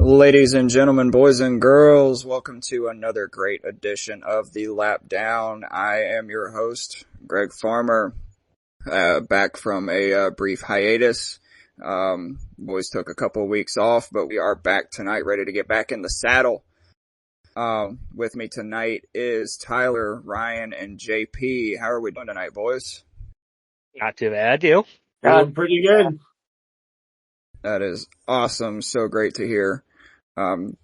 Ladies and gentlemen, boys and girls, welcome to another great edition of The Lap Down. I am your host, Greg Farmer, back from a brief hiatus. Boys took a couple of weeks off, but we are back tonight, ready to get back in the saddle. With me tonight is Tyler, Ryan, and JP. How are we doing tonight, boys? Not too bad, you? Doing pretty good. That is awesome. So great to hear.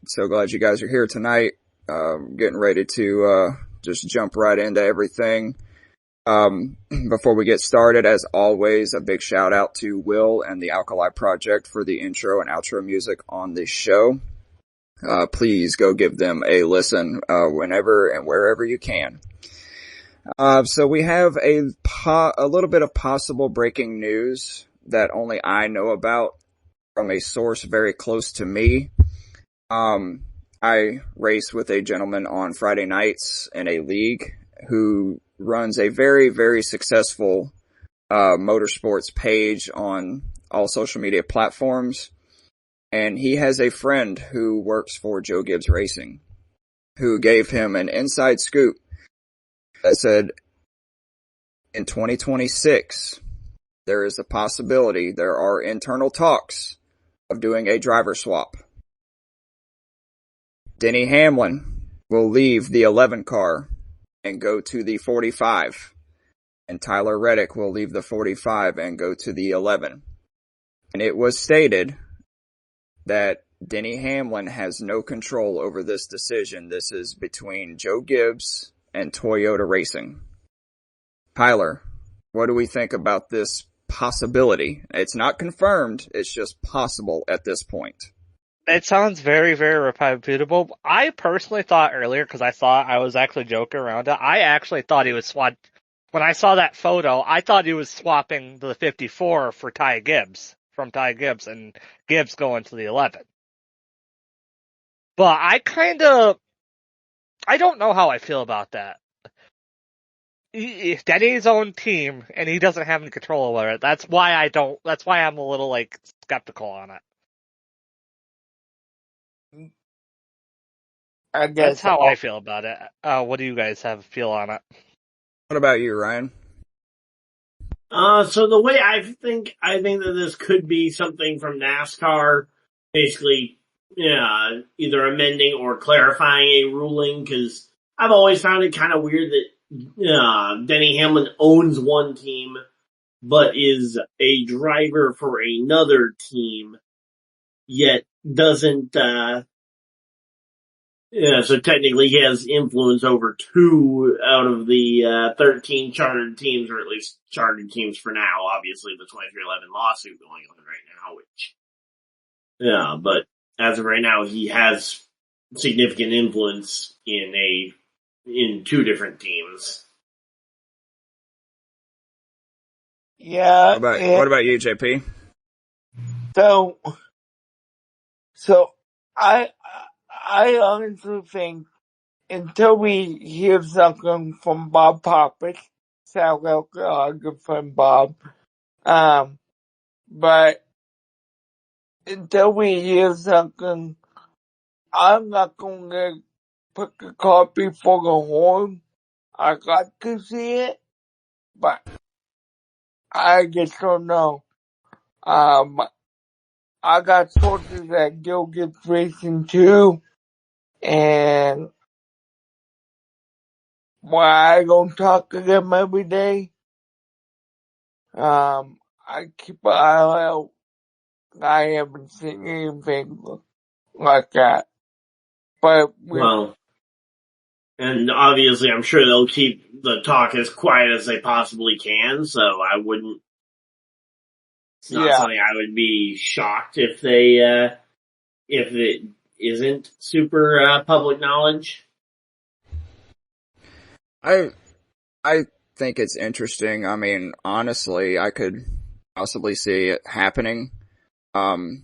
So glad you guys are here tonight. Getting ready to, just jump right into everything. Before we get started, as always, a big shout out to Will and the Alkali Project for the intro and outro music on this show. Please go give them a listen, whenever and wherever you can. So we have a little bit of possible breaking news that only I know about from a source very close to me. I race with a gentleman on Friday nights in a league who runs a very, very successful, motorsports page on all social media platforms. And he has a friend who works for Joe Gibbs Racing who gave him an inside scoop that said in 2026, there is a possibility, there are internal talks of doing a driver swap. Denny Hamlin will leave the 11 car and go to the 45. And Tyler Reddick will leave the 45 and go to the 11. And it was stated that Denny Hamlin has no control over this decision. This is between Joe Gibbs and Toyota Racing. Tyler, what do we think about this possibility? It's not confirmed, it's just possible at this point. It sounds very, very reputable. I personally thought earlier, because I thought I was actually joking around it, I actually thought he was swap. When I saw that photo, I thought he was swapping the 54 for Ty Gibbs, from Ty Gibbs, and Gibbs going to the 11. But I don't know how I feel about that. If Denny's own team, and he doesn't have any control over it, that's why I'm a little, skeptical on it. I guess that's how I feel about it. What do you guys feel on it? What about you, Ryan? So the way I think that this could be something from NASCAR, basically, either amending or clarifying a ruling, because I've always found it kind of weird that Denny Hamlin owns one team, but is a driver for another team, yet doesn't, so technically he has influence over 2 out of the 13 chartered teams, or at least chartered teams for now. Obviously, the 2311 lawsuit going on right now, but as of right now, he has significant influence in 2 different teams. Yeah. What about you, JP? So I honestly think until we hear something from Bob Poppett, shout out to our good friend Bob, but until we hear something, I'm not gonna put the cart before the horse. I got to see it, but I just don't know. I got sources at Joe Gibbs Racing too, and while I don't talk to them every day, I keep an eye out. I haven't seen anything like that. But and obviously I'm sure they'll keep the talk as quiet as they possibly can, so I wouldn't, it's not something I would be shocked if if it isn't super, public knowledge. I think it's interesting. I mean, honestly, I could possibly see it happening. We're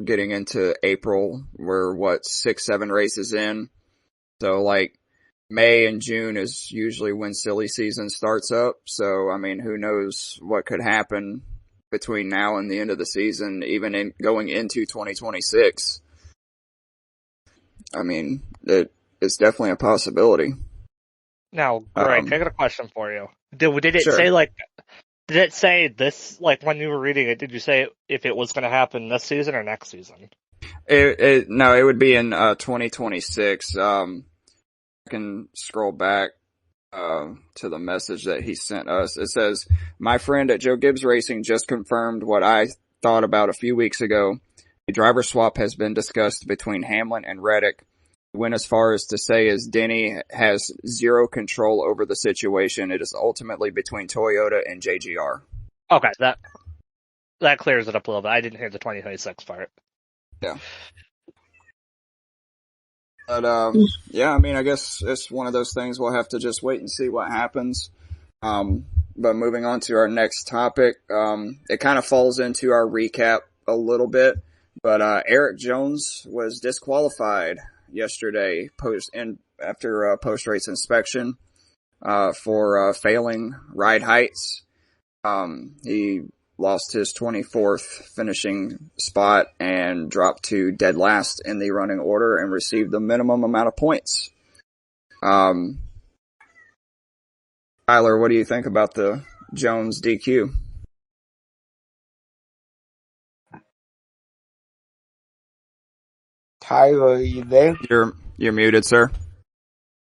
getting into April. We're 6, 7 races in. So May and June is usually when silly season starts up. So, I mean, who knows what could happen between now and the end of the season, even in going into 2026. I mean, it's definitely a possibility. Now, Greg, I got a question for you. Did it Sure. say did it say this, when you were reading it, did you say if it was going to happen this season or next season? No, it would be in 2026. I can scroll back to the message that he sent us. It says, "My friend at Joe Gibbs Racing just confirmed what I thought about a few weeks ago. A driver swap has been discussed between Hamlin and Reddick. Went as far as to say as Denny has zero control over the situation. It is ultimately between Toyota and JGR." Okay, that clears it up a little bit. I didn't hear the 2026 part. Yeah. But, yeah, I mean, I guess it's one of those things we'll have to just wait and see what happens. But moving on to our next topic, it kind of falls into our recap a little bit, but, Eric Jones was disqualified yesterday after post-race inspection, for, failing ride heights. He lost his 24th finishing spot and dropped to dead last in the running order and received the minimum amount of points. Tyler, what do you think about the Jones DQ? Tyler, are you there? You're muted, sir.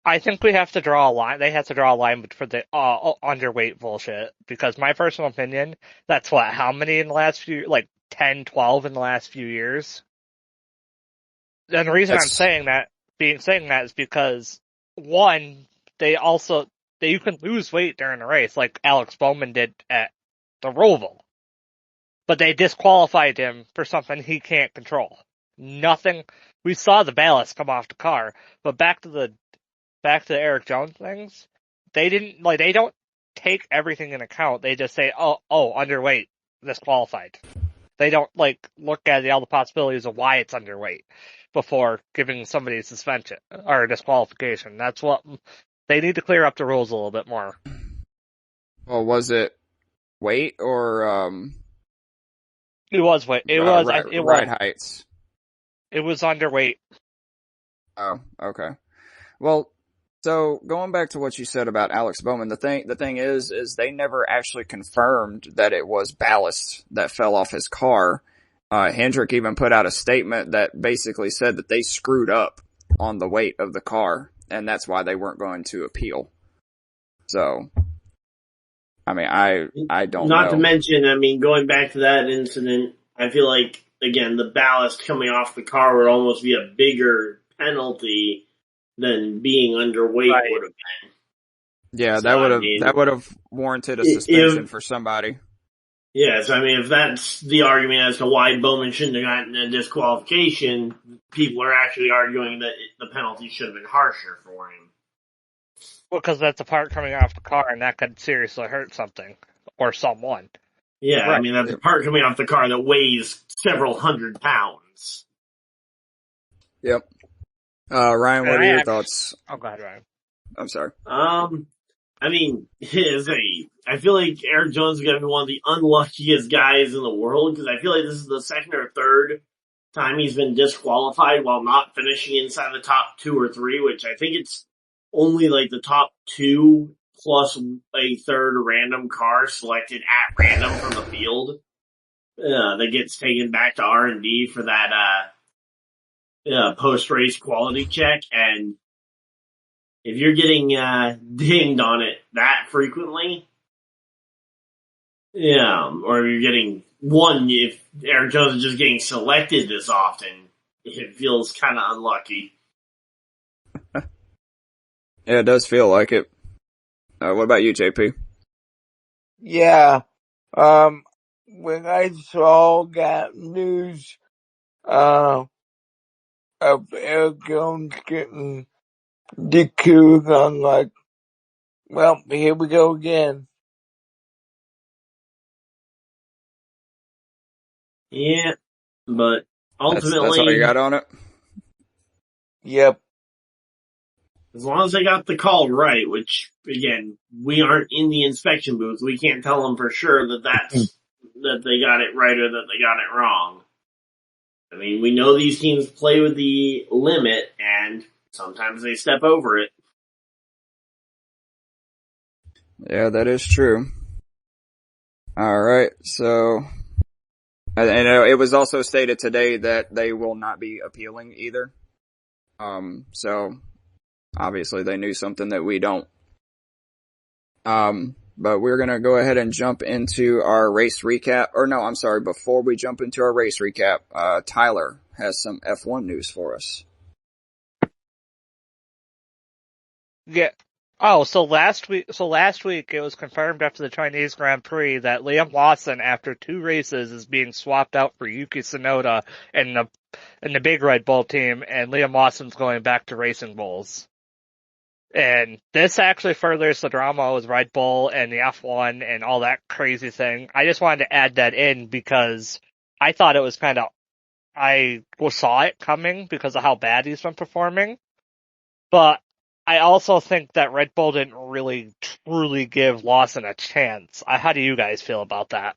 I think we have to draw a line. They have to draw a line for the underweight bullshit. Because my personal opinion, that's how many in the last 10, 12 in the last few years? And the reason I'm saying that is because, one, you can lose weight during a race, like Alex Bowman did at the Roval. But they disqualified him for something he can't control. Nothing. We saw the ballast come off the car, but back to the Eric Jones things, they don't take everything in account. They just say, oh, underweight, disqualified. They don't look at all the possibilities of why it's underweight before giving somebody a suspension or a disqualification. That's what they need to clear up the rules a little bit more. Well, was it weight or it was weight. It was ride heights. It was underweight. Oh, okay. Well, so going back to what you said about Alex Bowman, the thing is they never actually confirmed that it was ballast that fell off his car. Hendrick even put out a statement that basically said that they screwed up on the weight of the car, and that's why they weren't going to appeal. So, I mean, I don't know. Not to mention, I mean, going back to that incident, I feel like, again, the ballast coming off the car would almost be a bigger penalty than being underweight would have been. Yeah, so, that would have warranted a suspension for somebody. Yes, I mean, if that's the argument as to why Bowman shouldn't have gotten a disqualification, people are actually arguing that the penalty should have been harsher for him. Well, because that's a part coming off the car, and that could seriously hurt something or someone. Yeah, right. I mean, that's a part coming off the car that weighs several hundred pounds. Yep. Ryan, what are your thoughts? Oh, go ahead, Ryan. I'm sorry. I mean, I feel like Eric Jones is going to be one of the unluckiest guys in the world, because I feel like this is the second or third time he's been disqualified while not finishing inside the top 2 or 3, which I think it's only the top 2 plus a third random car selected at random from the field that gets taken back to R&D for that post-race quality check. And if you're getting dinged on it that frequently, or you're getting if Eric Jones is just getting selected this often, it feels kind of unlucky. Yeah, it does feel like it. What about you, JP? Yeah. When I saw that news, of Eric Jones getting DQ'd, I'm like, well, here we go again. Yeah, but ultimately, that's all you got on it? Yep. As long as they got the call right, which, again, we aren't in the inspection booth, we can't tell them for sure that that they got it right or that they got it wrong. I mean, we know these teams play with the limit, and sometimes they step over it. Yeah, that is true. All right, so and it was also stated today that they will not be appealing either. So obviously they knew something that we don't. But we're gonna go ahead and jump into our race recap. Or no, I'm sorry. Before we jump into our race recap, Tyler has some F1 news for us. Yeah. Oh, so last week it was confirmed after the Chinese Grand Prix that Liam Lawson, after 2 races, is being swapped out for Yuki Tsunoda in the big Red Bull team, and Liam Lawson's going back to Racing Bulls. And this actually furthers the drama with Red Bull and the F1 and all that crazy thing. I just wanted to add that in because I thought it was I saw it coming because of how bad he's been performing. But I also think that Red Bull didn't really truly give Lawson a chance. How do you guys feel about that?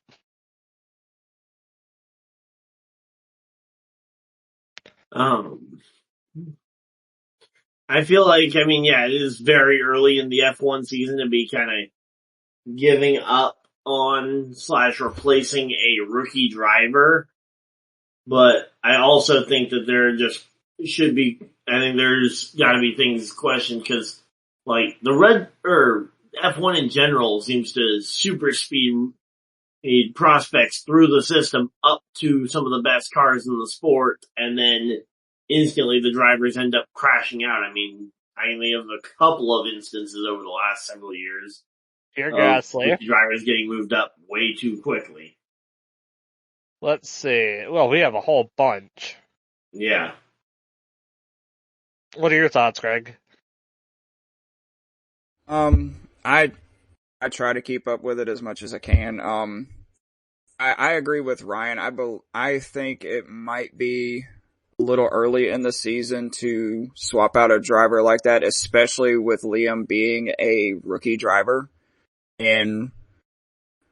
I feel like, I mean, yeah, it is very early in the F1 season to be kind of giving up on / replacing a rookie driver. But I also think that there just should be, I think there's gotta be things questioned because, like, the F1 in general seems to super speed prospects through the system up to some of the best cars in the sport, and then instantly the drivers end up crashing out. I mean, I only have a couple of instances over the last several years Pierre of Gasly. drivers getting moved up way too quickly. Let's see. Well, we have a whole bunch. Yeah. What are your thoughts, Greg? I try to keep up with it as much as I can. I agree with Ryan. I think it might be a little early in the season to swap out a driver like that, especially with Liam being a rookie driver. And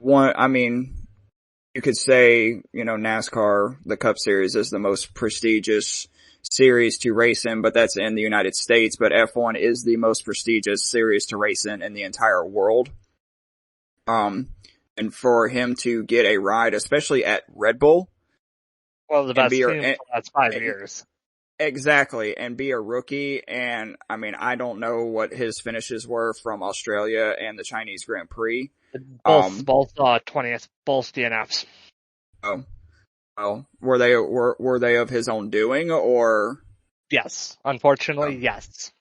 you could say, NASCAR, the Cup Series is the most prestigious series to race in, but that's in the United States. But F1 is the most prestigious series to race in the entire world. And for him to get a ride, especially at Red Bull. Well, the best team for the last 5 years. Exactly. And be a rookie. And I mean, I don't know what his finishes were from Australia and the Chinese Grand Prix. Both 20th, both DNFs. Oh, well, were they of his own doing or? Yes. Unfortunately, yes.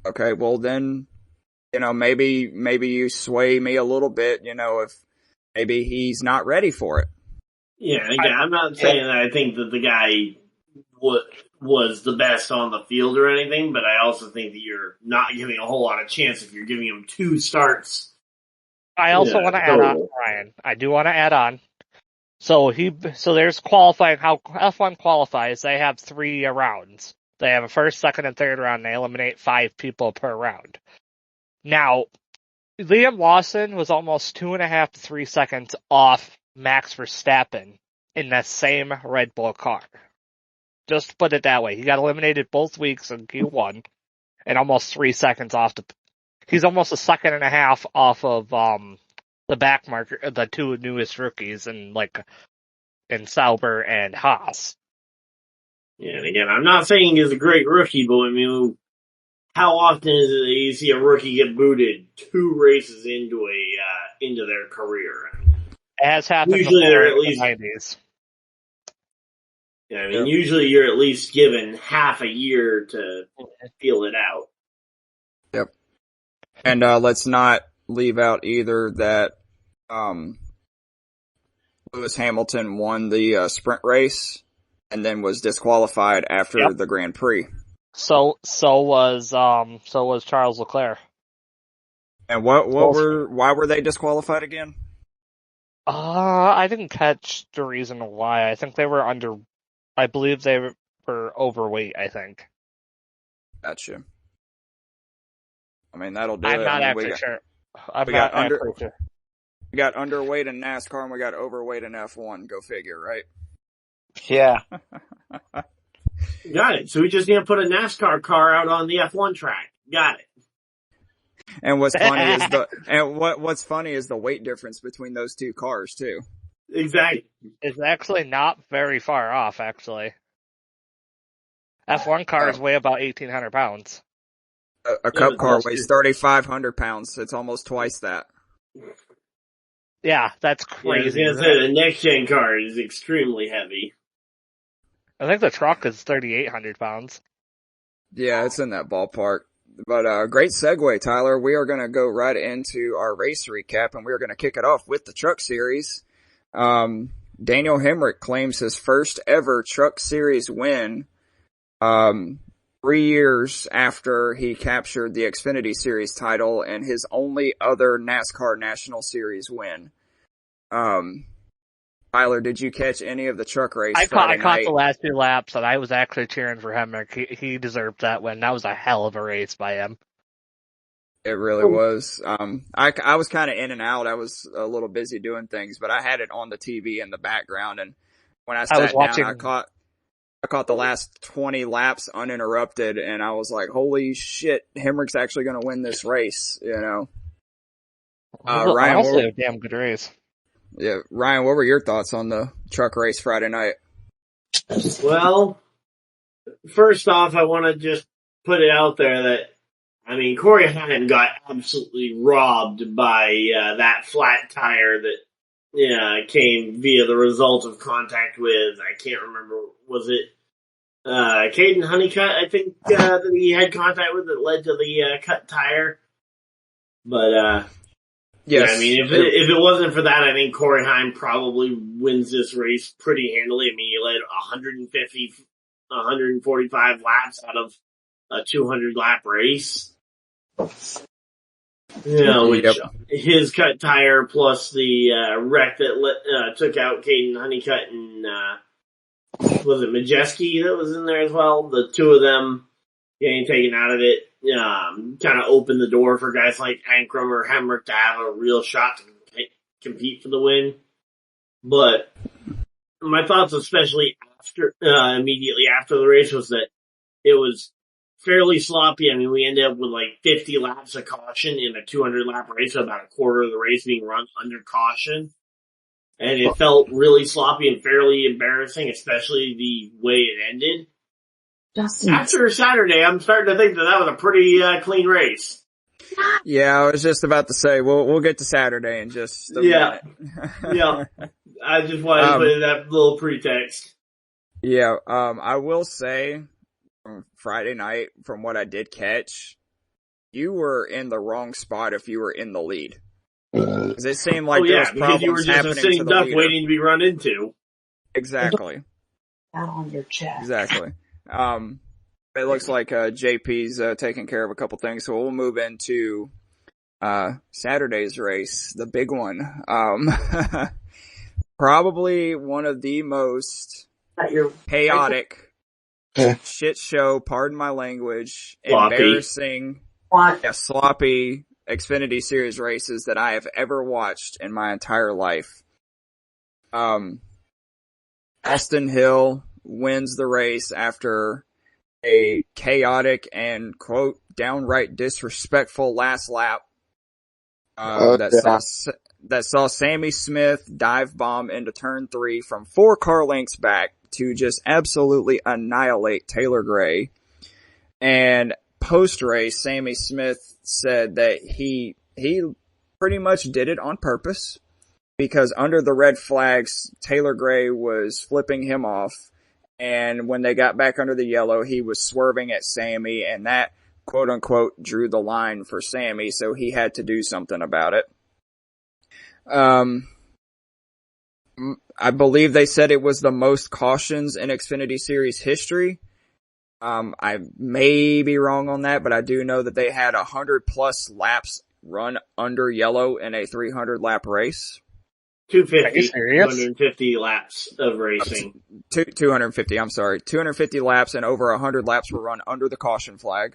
Okay. Well then, maybe you sway me a little bit, if maybe he's not ready for it. Yeah, again, I'm not saying that I think that the guy was the best on the field or anything, but I also think that you're not giving a whole lot of chance if you're giving him 2 starts. I also want to add on, Ryan. I do want to add on. So there's qualifying, how F1 qualifies, they have 3 rounds. They have a first, second, and third round, and they eliminate 5 people per round. Now, Liam Lawson was almost 2.5 to 3 seconds off Max Verstappen in the same Red Bull car. Just to put it that way. He got eliminated both weeks in Q1 and almost 3 seconds off he's almost a second and a half off of the back marker, the 2 newest rookies in Sauber and Haas. Yeah, and again, I'm not saying he's a great rookie, but I mean, how often is it that you see a rookie get booted 2 races into their career? It has happened usually before they're at in least, the 90s. Yeah, I mean, usually you're at least given half a year to feel it out. Yep. And let's not leave out either that Lewis Hamilton won the sprint race and then was disqualified after the Grand Prix. So was Charles Leclerc. And why were they disqualified again? I didn't catch the reason why. I think they were I believe they were overweight, I think. Gotcha. I mean, that'll do I'm it. not actually sure. I'm we not got actually sure. We got underweight in NASCAR and we got overweight in F1. Go figure, right? Yeah. Got it. So we just need to put a NASCAR car out on the F1 track. Got it. And what's funny is the weight difference between those two cars too. Exactly. It's actually not very far off, actually. F1 cars weigh about 1,800 pounds. A Cup car weighs 3,500 pounds. It's almost twice that. Yeah, that's crazy. Yeah, I was gonna say, the next-gen car is extremely heavy. I think the truck is 3,800 pounds. Yeah, it's in that ballpark. But great segue, Tyler. We are going to go right into our race recap, and we are going to kick it off with the Truck Series. Daniel Hemric claims his first ever Truck Series win 3 years after he captured the Xfinity Series title and his only other NASCAR National Series win. Tyler, did you catch any of the truck race? I caught the last 2 laps, and I was actually cheering for Hemric. He deserved that win. That was a hell of a race by him. It really was. I was kind of in and out. I was a little busy doing things, but I had it on the TV in the background, and when I sat down, I caught the last 20 laps uninterrupted, and I was like, "Holy shit, Hemric's actually going to win this race!" You know. Ryan, honestly, a damn good race. Yeah, Ryan, what were your thoughts on the truck race Friday night? Well, first off, I want to just put it out there that, I mean, Corey Heim got absolutely robbed by that flat tire that came via the result of contact with, I can't remember, was it Caden Honeycutt, I think, that he had contact with that led to the cut tire. But, yes. Yeah, I mean, if it wasn't for that, I think Corey Heim probably wins this race pretty handily. I mean, he led 145 laps out of a 200 lap race. You know, which his cut tire plus the wreck that took out Caden Honeycutt and was it Majeski that was in there as well? The two of them getting taken out of it kind of opened the door for guys like Ankrum or Hemric to have a real shot to compete for the win. But my thoughts, especially immediately after the race, was that it was fairly sloppy. I mean, we ended up with like 50 laps of caution in a 200 lap race, so about a quarter of the race being run under caution. And it felt really sloppy and fairly embarrassing, especially the way it ended. After Saturday, I'm starting to think that was a pretty clean race. Yeah, I was just about to say, we'll get to Saturday in just a minute. Yeah. I just wanted to put in that little pretext. Yeah, I will say, from Friday night, from what I did catch, you were in the wrong spot if you were in the lead. Because it seemed like there was problems you were just happening a sitting duck waiting to be run into. Exactly. Down on your chest. Exactly. It looks like JP's taking care of a couple things, so we'll move into Saturday's race, the big one. Probably one of the most chaotic shit show, pardon my language, sloppy. Embarrassing, sloppy Xfinity Series races that I have ever watched in my entire life. Austin Hill wins the race after a chaotic and, quote, downright disrespectful last lap that saw Sammy Smith dive bomb into turn 3 from 4 car lengths back to just absolutely annihilate Taylor Gray. And post-race, Sammy Smith said that he pretty much did it on purpose because under the red flags, Taylor Gray was flipping him off. And when they got back under the yellow, he was swerving at Sammy, and that, quote unquote, drew the line for Sammy, so he had to do something about it. I believe they said it was the most cautions in Xfinity Series history. I may be wrong on that, but I do know that they had 100+ laps run under yellow in a 300 lap race. 250 laps of racing. 250, I'm sorry. 250 laps and over 100 laps were run under the caution flag.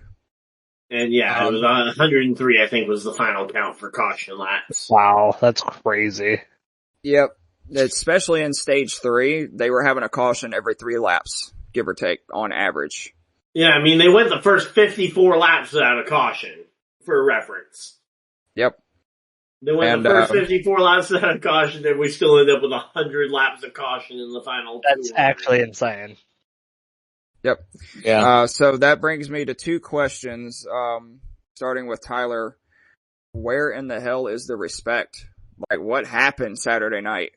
And yeah, it was 103, I think, was the final count for caution laps. Wow, that's crazy. Yep. Especially in stage 3, they were having a caution every 3 laps, give or take, on average. Yeah, I mean, they went the first 54 laps without a caution, for reference. Yep. They went the first 54 laps without a caution, and we still end up with 100 laps of caution in the final. That's actually insane. Yep. Yeah. So that brings me to 2 questions, starting with Tyler. Where in the hell is the respect? Like, what happened Saturday night?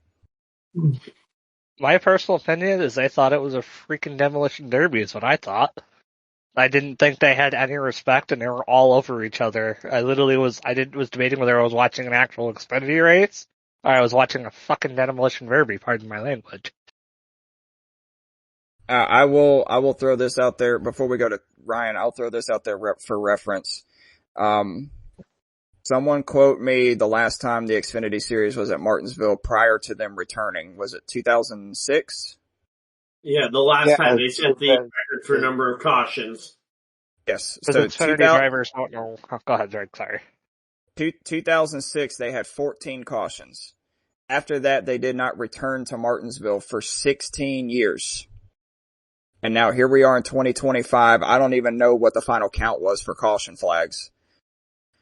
My personal opinion is they thought it was a freaking demolition derby is what I thought. I didn't think they had any respect and they were all over each other. I literally was debating whether I was watching an actual Xfinity race or I was watching a fucking demolition derby, pardon my language. I will throw this out there before we go to Ryan. I'll throw this out there for reference. Someone quote me the last time the Xfinity series was at Martinsville prior to them returning. Was it 2006? Yeah, the last time they set the record for number of cautions. Yes. So Xfinity drivers don't know. Oh, go ahead, Greg. Sorry. 2006, they had 14 cautions. After that, they did not return to Martinsville for 16 years. And now here we are in 2025. I don't even know what the final count was for caution flags.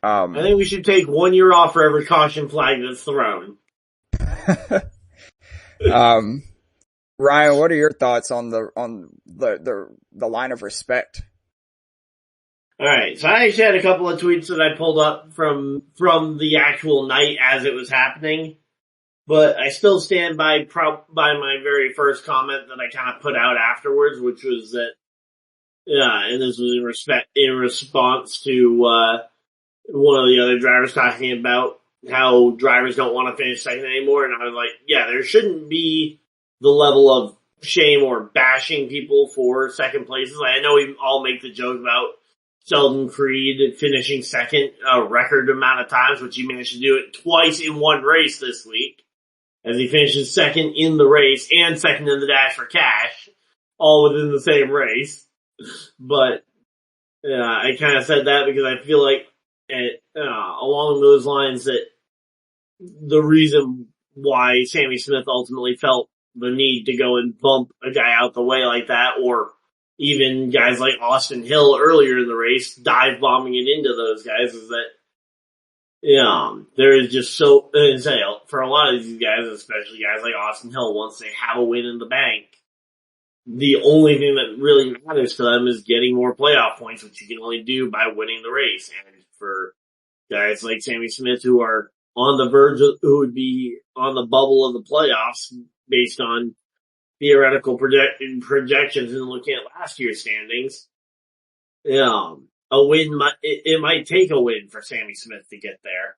I think we should take 1 year off for every caution flag that's thrown. Ryan, what are your thoughts on the line of respect? All right, so I actually had a couple of tweets that I pulled up from the actual night as it was happening, but I still stand by my very first comment that I kind of put out afterwards, which was that, and this was in response to one of the other drivers talking about how drivers don't want to finish second anymore, and I was like, yeah, there shouldn't be the level of shame or bashing people for second places. Like, I know we all make the joke about Sheldon Creed finishing second a record amount of times, which he managed to do it twice in one race this week, as he finishes second in the race and second in the dash for cash, all within the same race. But I kind of said that because I feel like along those lines that the reason why Sammy Smith ultimately felt the need to go and bump a guy out the way like that, or even guys like Austin Hill earlier in the race, dive bombing it into those guys, is that, there is just so, for a lot of these guys, especially guys like Austin Hill, once they have a win in the bank, the only thing that really matters to them is getting more playoff points, which you can only do by winning the race. And for guys like Sammy Smith who are on the verge of, who would be on the bubble of the playoffs based on theoretical projections and looking at last year's standings, a win it might take a win for Sammy Smith to get there.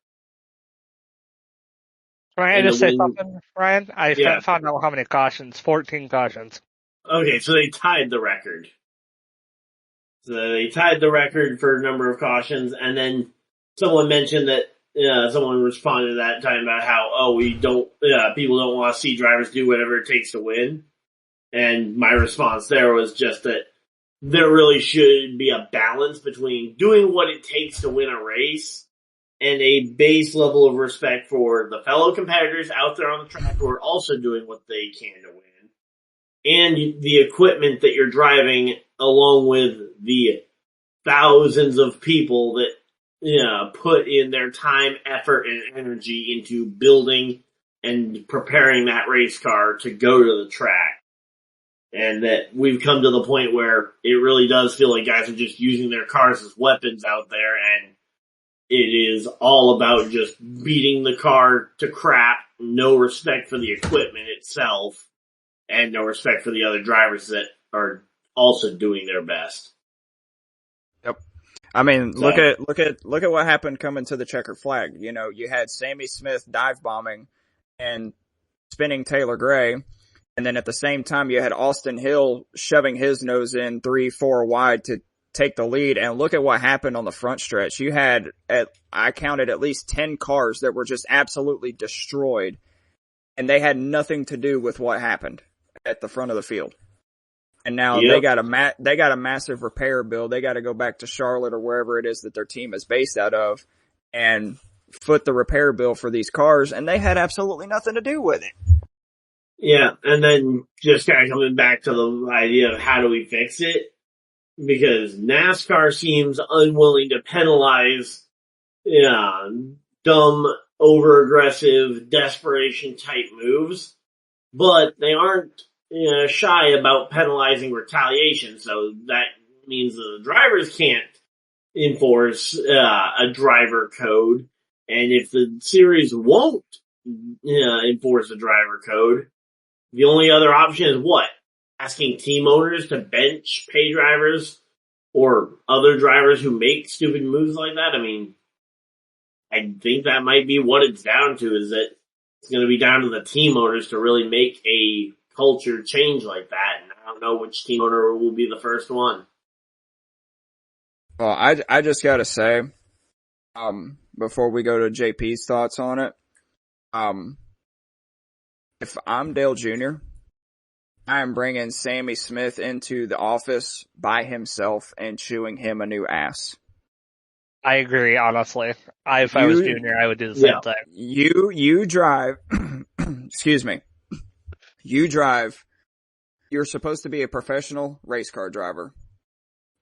Ryan, just say something, Ryan? I found out how many cautions. 14 cautions. Okay, so they tied the record. So they tied the record for number of cautions, and then someone mentioned that, someone responded to that talking about how, people don't want to see drivers do whatever it takes to win. And my response there was just that there really should be a balance between doing what it takes to win a race and a base level of respect for the fellow competitors out there on the track who are also doing what they can to win, and the equipment that you're driving, along with the thousands of people that put in their time, effort, and energy into building and preparing that race car to go to the track. And that we've come to the point where it really does feel like guys are just using their cars as weapons out there, and it is all about just beating the car to crap, no respect for the equipment itself, and no respect for the other drivers that are also doing their best. Yep. I mean, look at what happened coming to the checkered flag. You had Sammy Smith dive bombing and spinning Taylor Gray. And then at the same time, you had Austin Hill shoving his nose in 3-4 wide to take the lead. And look at what happened on the front stretch. You had, I counted at least 10 cars that were just absolutely destroyed. And they had nothing to do with what happened at the front of the field. And now they got a massive repair bill. They got to go back to Charlotte or wherever it is that their team is based out of and foot the repair bill for these cars, and they had absolutely nothing to do with it. Yeah, and then just kind of coming back to the idea of how do we fix it, because NASCAR seems unwilling to penalize dumb, over-aggressive, desperation-type moves, but they aren't shy about penalizing retaliation, so that means the drivers can't enforce a driver code, and if the series won't enforce a driver code, the only other option is what? Asking team owners to bench pay drivers or other drivers who make stupid moves like that? I mean, I think that might be what it's down to, is that it's going to be down to the team owners to really make a culture change like that, and I don't know which team owner will be the first one. Well, I just gotta say, before we go to JP's thoughts on it, if I'm Dale Jr., I am bringing Sammy Smith into the office by himself and chewing him a new ass. I agree, honestly. If I was Junior, I would do the same thing. You drive, excuse me, you drive, you're supposed to be a professional race car driver.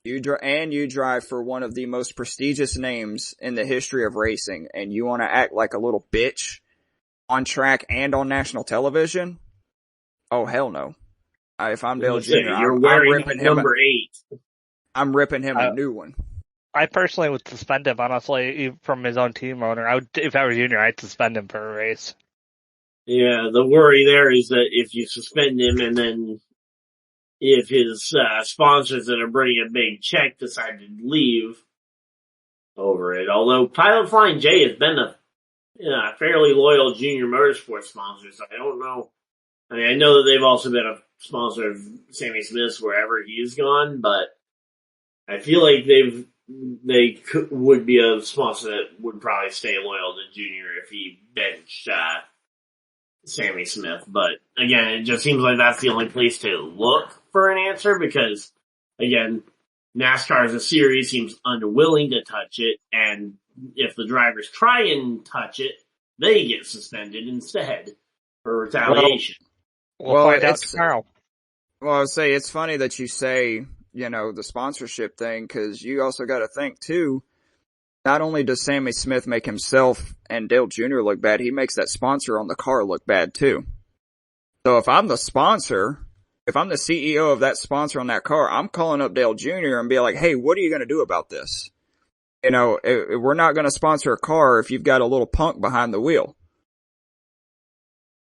You drive for one of the most prestigious names in the history of racing, and you want to act like a little bitch on track and on national television? Oh, hell no. If I'm Dale Jr., I'm ripping him number 8. I'm ripping him a new one. I personally would suspend him, honestly, from his own team owner. If I were Junior, I'd suspend him for a race. Yeah, the worry there is that if you suspend him and then if his sponsors that are bringing a big check decide to leave over it. Although Pilot Flying J has been a fairly loyal Junior Motorsports sponsor, so I don't know. I mean, I know that they've also been a sponsor of Sammy Smith's wherever he's gone, but I feel like would be a sponsor that would probably stay loyal to Junior if he benched Sammy Smith. But again, it just seems like that's the only place to look for an answer, because again, NASCAR as a series seems unwilling to touch it, and if the drivers try and touch it, they get suspended instead for retaliation. We'll find out tomorrow. Well, I would say it's funny that you say, the sponsorship thing, because you also got to think too, not only does Sammy Smith make himself and Dale Jr. look bad, he makes that sponsor on the car look bad too. So if I'm the sponsor, if I'm the CEO of that sponsor on that car, I'm calling up Dale Jr. and be like, hey, what are you going to do about this? We're not going to sponsor a car if you've got a little punk behind the wheel.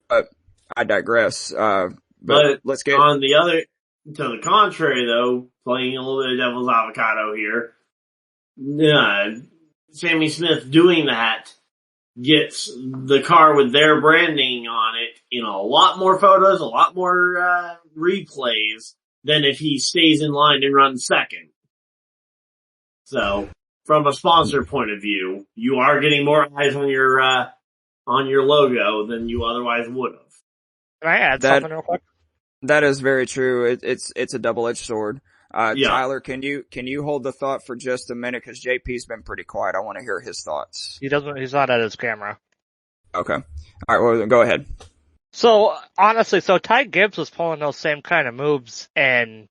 But I digress. But let's get on to the contrary though, playing a little bit of devil's avocado here. Sammy Smith doing that gets the car with their branding on it in a lot more photos, a lot more replays than if he stays in line and runs second. So, from a sponsor point of view, you are getting more eyes on your logo than you otherwise would have. Can I add something real quick? That is very true. It's a double-edged sword. Yeah. Tyler, can you hold the thought for just a minute? Cause JP's been pretty quiet. I want to hear his thoughts. He's not at his camera. Okay. Alright, well, go ahead. So, honestly, Ty Gibbs was pulling those same kind of moves in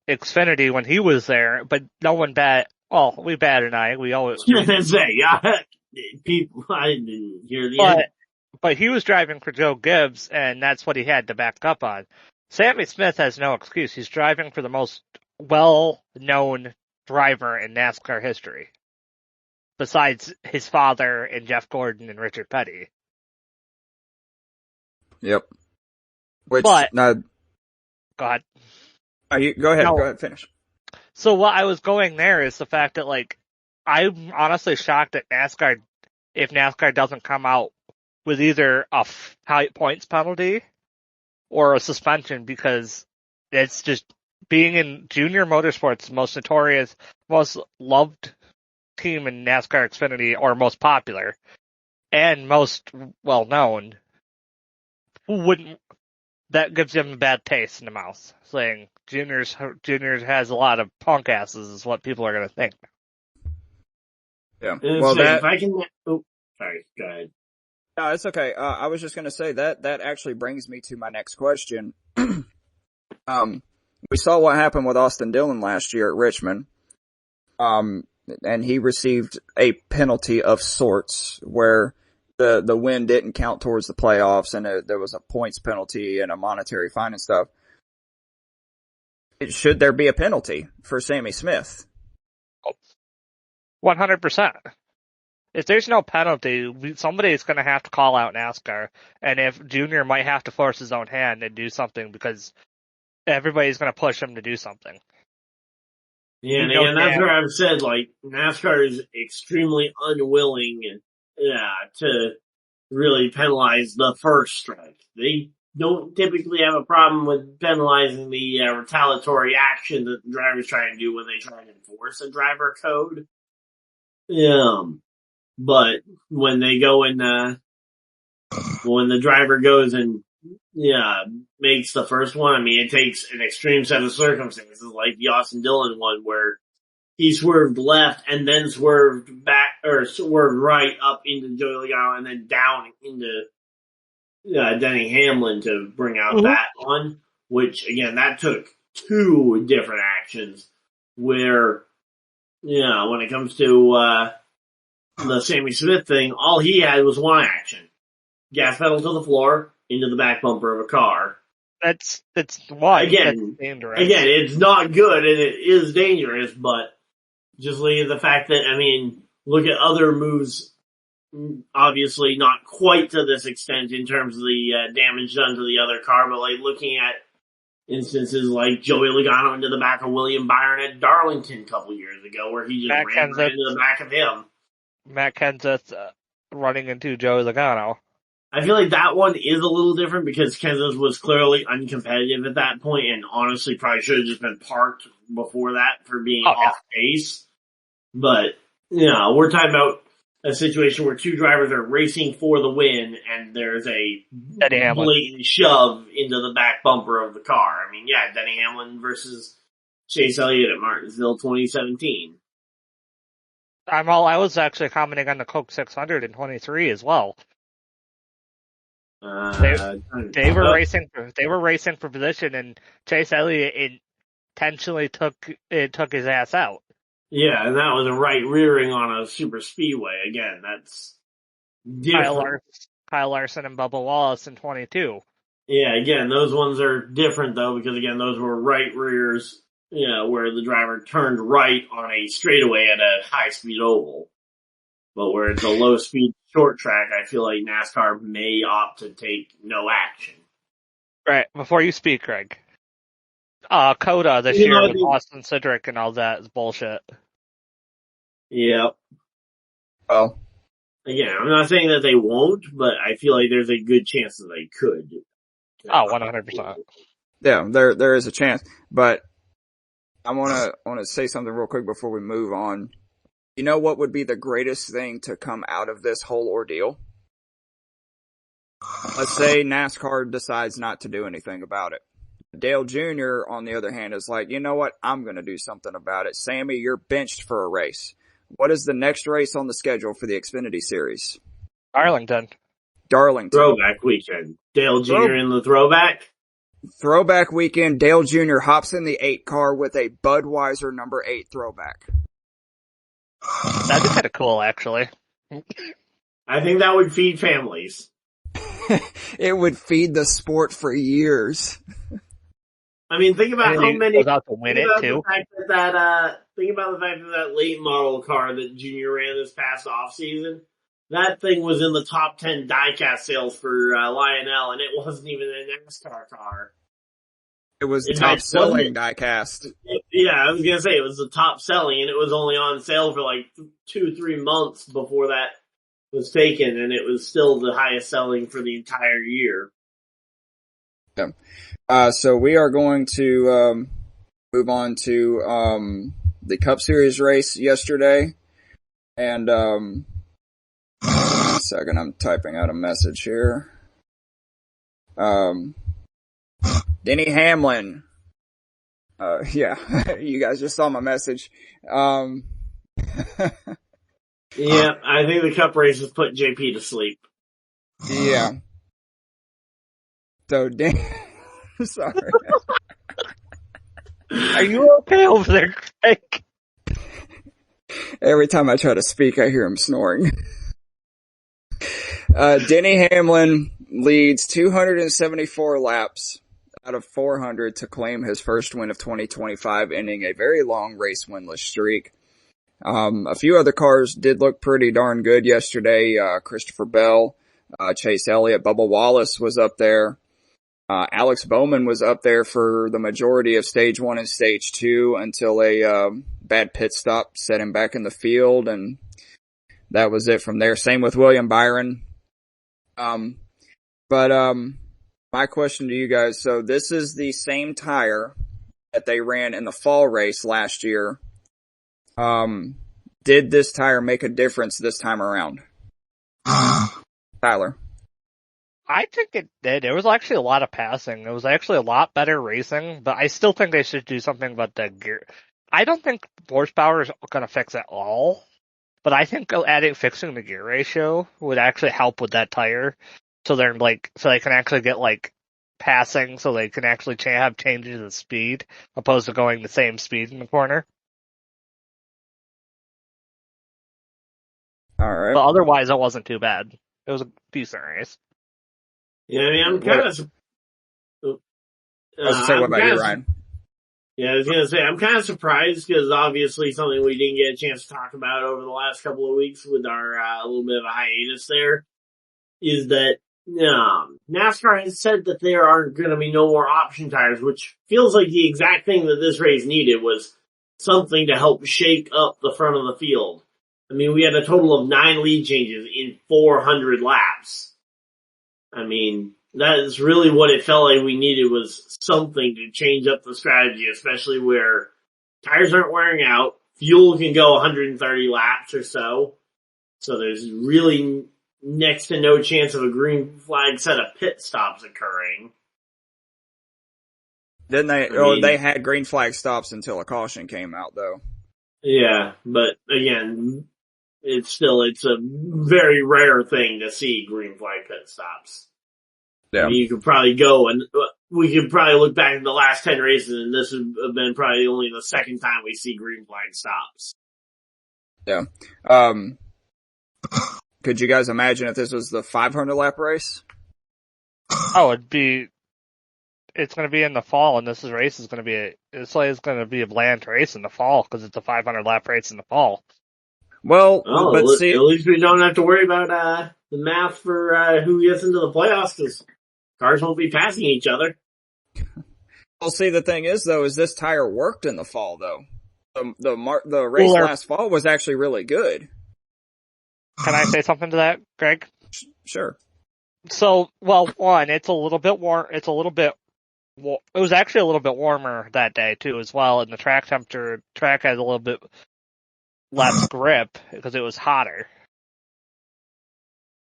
Xfinity when he was there, but no one we batted an eye. We always say, people, I didn't hear the end. But he was driving for Joe Gibbs, and that's what he had to back up on. Sammy Smith has no excuse. He's driving for the most well-known driver in NASCAR history, besides his father and Jeff Gordon and Richard Petty. Yep. Go ahead. Go ahead, finish. So what I was going there is the fact that, I'm honestly shocked that if NASCAR doesn't come out with either a high points penalty or a suspension, because it's just being in Junior Motorsports, most notorious, most loved team in NASCAR Xfinity, or most popular and most well known. Who wouldn't that gives him a bad taste in the mouth, saying Junior has a lot of punk asses is what people are going to think. Yeah. And Well, that. if I can, sorry, go ahead. No, it's okay. I was just going to say that actually brings me to my next question. We saw what happened with Austin Dillon last year at Richmond. And he received a penalty of sorts where the win didn't count towards the playoffs, and there was a points penalty and a monetary fine and stuff. Should there be a penalty for Sammy Smith? 100%. If there's no penalty, somebody's going to have to call out NASCAR, and if Junior might have to force his own hand and do something because everybody's going to push him to do something. Yeah, and that's where I've said, like, NASCAR is extremely unwilling to really penalize the first strike. They don't typically have a problem with penalizing the retaliatory action that the drivers try and do when they try and enforce a driver code. But when they go and when the driver goes and makes the first one, I mean, it takes an extreme set of circumstances, like the Austin Dillon one, where he swerved left and then swerved back, or swerved right up into Joey Logano and then down into Denny Hamlin to bring out that one, which, again, that took two different actions where, when it comes to the Sammy Smith thing, all he had was one action. Gas pedal to the floor, into the back bumper of a car. That's why. Again, that's dangerous. Again, it's not good and it is dangerous, but just look at the fact that, I mean, look at other moves, obviously not quite to this extent in terms of the damage done to the other car, but like looking at instances like Joey Logano into the back of William Byron at Darlington a couple years ago, where he just ran right into the back of him. Matt Kenseth running into Joey Logano. I feel like that one is a little different because Kenseth was clearly uncompetitive at that point and honestly probably should have just been parked before that for being off pace. But, we're talking about a situation where two drivers are racing for the win and there's a blatant shove into the back bumper of the car. I mean, Denny Hamlin versus Chase Elliott at Martinsville 2017. I was actually commenting on the Coke 600 in 23 as well. They were racing for position, and Chase Elliott intentionally took his ass out. Yeah, and that was a right rearing on a super speedway. Again, that's different. Kyle Larson and Bubba Wallace in 22. Yeah, again, those ones are different though, because again, those were right rears, where the driver turned right on a straightaway at a high speed oval. But where it's a low speed short track, I feel like NASCAR may opt to take no action. Right. Before you speak, Greg. Coda this year with Austin Cindric and all that is bullshit. Yep. Well, again, I'm not saying that they won't, but I feel like there's a good chance that they could. 100%. Yeah, there is a chance. But I wanna say something real quick before we move on. You know what would be the greatest thing to come out of this whole ordeal? Let's say NASCAR decides not to do anything about it. Dale Jr., on the other hand, is like, you know what? I'm going to do something about it. Sammy, you're benched for a race. What is the next race on the schedule for the Xfinity Series? Darlington. Throwback weekend. Dale Jr. in the throwback? Throwback weekend. Dale Jr. hops in the 8 car with a Budweiser number 8 throwback. That'd be kind of cool, actually. I think that would feed families. It would feed the sport for years. I mean, think about how many. About to win it too. Think about the fact that late model car that Junior ran this past off season, that thing was in the top 10 diecast sales for Lionel, and it wasn't even a NASCAR car. It was the top selling diecast. Yeah, I was gonna say it was the top selling, and it was only on sale for like 2-3 months before that was taken, and it was still the highest selling for the entire year. Yeah. So we are going to move on to the Cup Series race yesterday, and a second, I'm typing out a message here. Denny Hamlin. Yeah, you guys just saw my message. Yeah, I think the Cup race has put JP to sleep. Yeah. So, sorry. Are you okay over there, Craig? Every time I try to speak, I hear him snoring. Denny Hamlin leads 274 laps out of 400 to claim his first win of 2025, ending a very long race winless streak. A few other cars did look pretty darn good yesterday. Christopher Bell, Chase Elliott, Bubba Wallace was up there. Alex Bowman was up there for the majority of stage 1 and stage 2 until a bad pit stop set him back in the field, and that was it from there. Same with William Byron. My question to you guys, so this is the same tire that they ran in the fall race last year. Did this tire make a difference this time around? Tyler? I think it did. It was actually a lot of passing. It was actually a lot better racing, but I still think they should do something about the gear. I don't think horsepower is going to fix it all, but I think fixing the gear ratio would actually help with that tire. So so they can actually get passing, so they can actually have changes of speed, opposed to going the same speed in the corner. Alright. But otherwise, it wasn't too bad. It was a decent race. Yeah, I mean, I'm kind of. I was going to say, what about you, Ryan? Yeah, I was going to say, I'm kind of surprised because obviously something we didn't get a chance to talk about over the last couple of weeks with our a little bit of a hiatus there is that NASCAR has said that there are going to be no more option tires, which feels like the exact thing that this race needed was something to help shake up the front of the field. I mean, we had a total of 9 lead changes in 400 laps. I mean, that is really what it felt like we needed was something to change up the strategy, especially where tires aren't wearing out, fuel can go 130 laps or so, so there's really next to no chance of a green flag set of pit stops occurring. Didn't they? They had green flag stops until a caution came out, though. Yeah, but again, it's a very rare thing to see green flag pit stops. Yeah. I mean, you could probably go and we could probably look back at the last 10 races and this would have been probably only the second time we see green flag stops. Yeah. Could you guys imagine if this was the 500 lap race? Oh, it's going to be in the fall, and this race is going to be a bland race in the fall because it's a 500 lap race in the fall. Well, but see, at least we don't have to worry about the math for who gets into the playoffs because cars won't be passing each other. Well, see, the thing is, though, is this tire worked in the fall, though. The race last fall was actually really good. Can I say something to that, Greg? Sure. So, well, one, it's a little bit warm. It was actually a little bit warmer that day too, as well, and the track had a little bit less grip because it was hotter.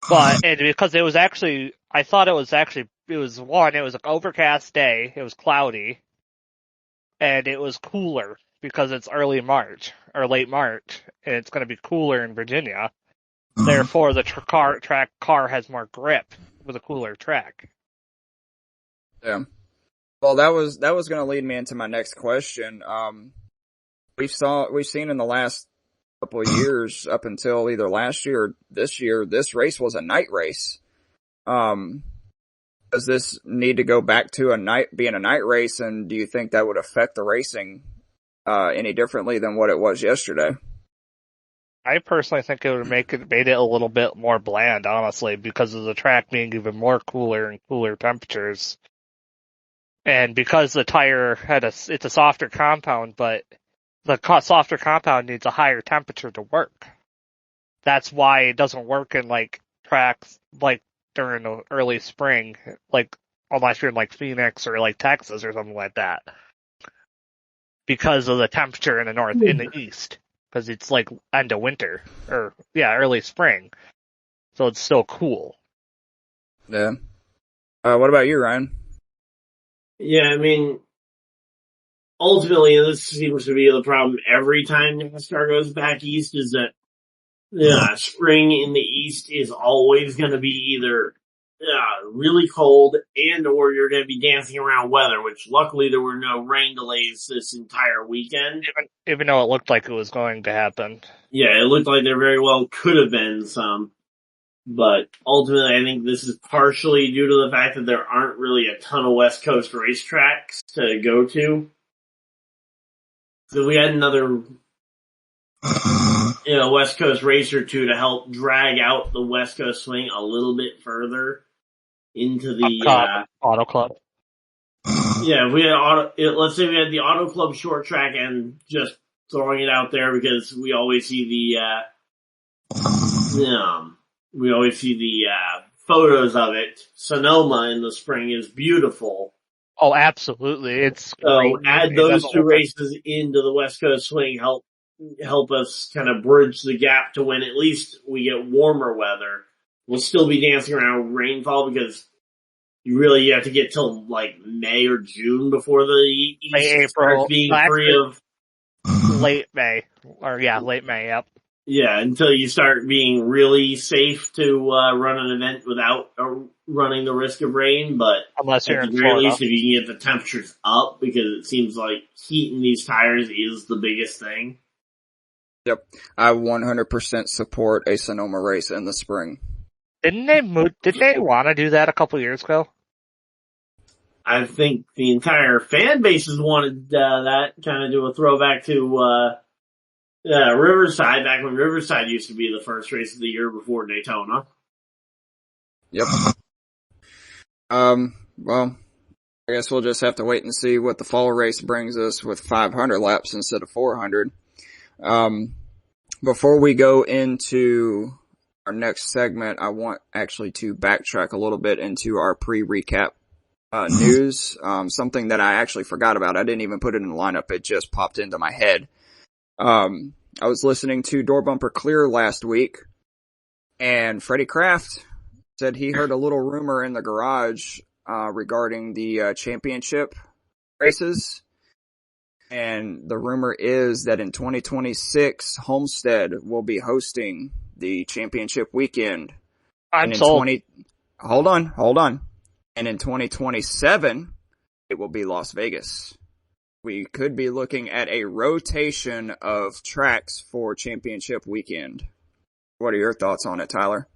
But because it was actually, I thought it was an overcast day. It was cloudy, and it was cooler because it's early March or late March, and it's going to be cooler in Virginia. Therefore, the car has more grip with a cooler track. Yeah. Well, that was going to lead me into my next question. We've seen in the last couple of years, up until either last year or this year, this race was a night race. Does this need to go back to being a night race, and do you think that would affect the racing any differently than what it was yesterday? I personally think it would made it a little bit more bland, honestly, because of the track being even more cooler and cooler temperatures. And because the tire it's a softer compound, but the softer compound needs a higher temperature to work. That's why it doesn't work in tracks during the early spring, unless you're in Phoenix or Texas or something like that. Because of the temperature in the east. Because it's end of winter, early spring. So it's still cool. Yeah. What about you, Ryan? Yeah, I mean, ultimately, this seems to be the problem every time NASCAR goes back east is that spring in the east is always going to be either really cold and or you're going to be dancing around weather, which luckily there were no rain delays this entire weekend. Even though it looked like it was going to happen. Yeah, it looked like there very well could have been some. But ultimately, I think this is partially due to the fact that there aren't really a ton of West Coast racetracks to go to. So we had another, West Coast race or two to help drag out the West Coast swing a little bit further into the Auto Club. Yeah, if we had let's say we had the Auto Club short track and just throwing it out there because we always see the photos of it. Sonoma in the spring is beautiful. Oh, absolutely. It's So great. add those two races into the West Coast swing, help us kind of bridge the gap to when at least we get warmer weather. We'll still be dancing around rainfall because you have to get till like May or June before the East starts being free of late May. Late May, yep. Yeah, until you start being really safe to run an event without running the risk of rain, but unless you're at the in very Florida. least, if you can get the temperatures up, because it seems like heating these tires is the biggest thing. Yep, I 100% support a Sonoma race in the spring. Didn't they want to do that a couple years ago? I think the entire fan base has wanted that, kind of do a throwback to Riverside, back when Riverside used to be the first race of the year before Daytona. Yep. Well, I guess we'll just have to wait and see what the fall race brings us with 500 laps instead of 400. Before we go into our next segment, I want actually to backtrack a little bit into our pre-recap news. Something that I actually forgot about. I didn't even put it in the lineup. It just popped into my head. I was listening to Door Bumper Clear last week, and Freddie Kraft said he heard a little rumor in the garage regarding the championship races. And the rumor is that in 2026, Homestead will be hosting the championship weekend. I'm sold. Hold on. And in 2027, it will be Las Vegas. We could be looking at a rotation of tracks for championship weekend. What are your thoughts on it, Tyler?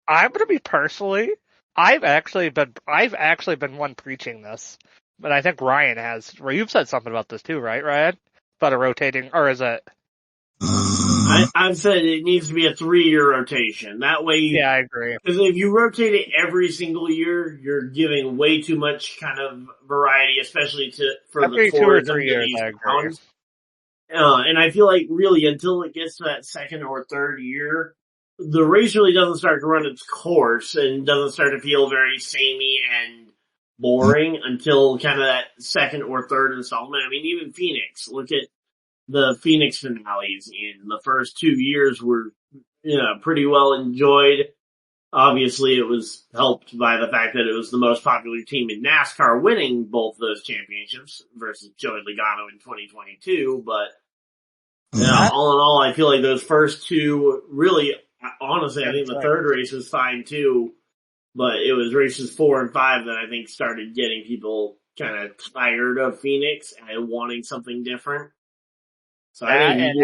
I'm gonna be personally. I've actually been one preaching this, but I think Ryan has. You've said something about this too, right, Ryan? About a rotating, or is it? I've said it needs to be a 3-year rotation. That way, yeah, I agree. Because if you rotate it every single year, you're giving way too much kind of variety, especially for every the 2 or 3 tourism years. I agree. And I feel like really until it gets to that second or third year, the race really doesn't start to run its course and doesn't start to feel very samey and boring until kind of that second or third installment. I mean, even Phoenix, look at the Phoenix finales in the first 2 years were, pretty well enjoyed. Obviously, it was helped by the fact that it was the most popular team in NASCAR winning both those championships versus Joey Logano in 2022. But all in all, I feel like those first two really, honestly, I think the third race was fine too. But it was races 4 and 5 that I think started getting people kind of tired of Phoenix and wanting something different. So I think